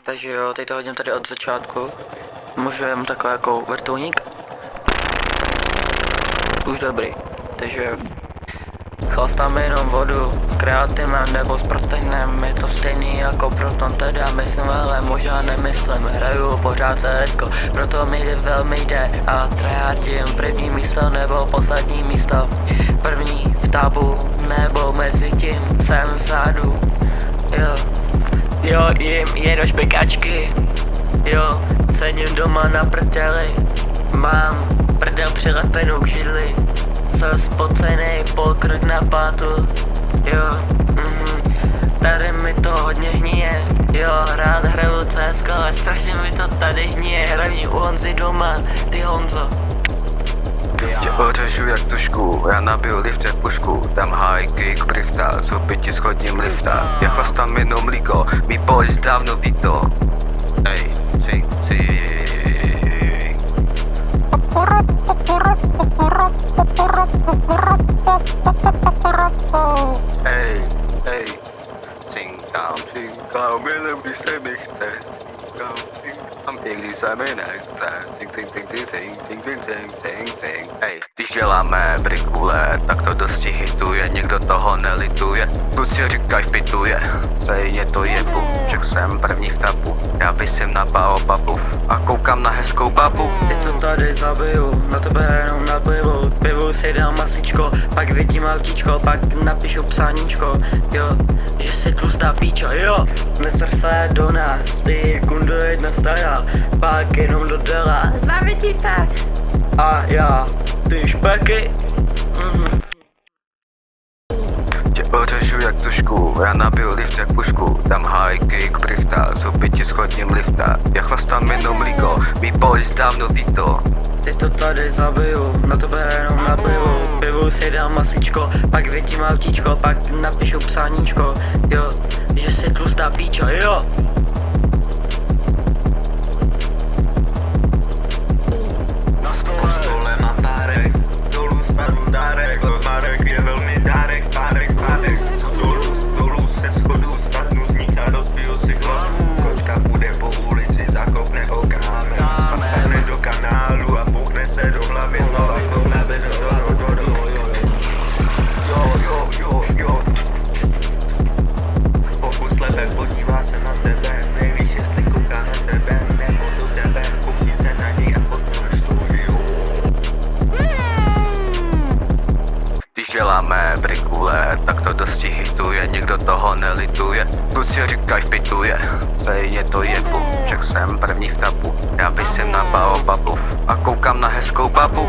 Takže jo, teď to hodím tady od začátku. Můžu jen takový jako vrtulník. Už dobrý. Takže chlastáme jenom vodu s kreativem nebo s proteinem. Je to stejný jako proton, teda myslím, ale možná nemyslím. Hraju pořád CSko, proto mi velmi jde. A tryhardím první místo nebo poslední místo. První v tabu nebo mezi tím jsem vzadu. Jo, jim jedu špekačky. Jo, sedím doma na prdeli. Mám prdel přilepenou k židli. Jsem spocenej, polkrk na pátu. Jo, tady mi to hodně hníje. Jo, rád hraju CSko, ale strašně mi to tady hníje. Hlavně u Honzy doma, ty Honzo. Tě ořežu jak tušku, já nabiju lift jak pušku. Tam high kick prichta, co 5 schodím lifta. Já chlastám jenom mlíko, mý polis dávno ví to. Ej, cink. Ej, cinkám, jenom když se mi chce. Cinkám, i když se mi nechce. Cink. Ej, když děláme brikule, tak to dosti hituje, někdo toho nelituje. Kluci říkaj vpituje, stejně to jebu, však jsem první v tapu. Já vysím na baobabu a koukám na hezkou babu. Teď to tady zabiju, na tebe jenom naplivu. Pivu si dám masličko, pak vidím autíčko, pak napíšu psáníčko. Jo, že si tlustá píčo, jo. Nesr se do nás, ty kundu jedna stará, pak jenom do dela. Zavidíte. A já, ty špeky. Tě ořežu jak tušku, já nabiju lift jak pušku. Tam high kick prichta, co 5 schodím lifta. Já chlastám jenom mlíko, mý polis dávno ví to. Teď to tady zabiju, na tebe jenom naplivu. Pivu si dám masličko, pak vidím autíčko, pak napíšu psáníčko. Jo, že si tlustá píčo, jo. Děláme brikule, tak to dosti hituje, někdo toho nelituje. Kluci říkaj vpituje, stejně to jebu, však jsem první v tapu. Já vysím na baobabu a koukám na hezkou babu.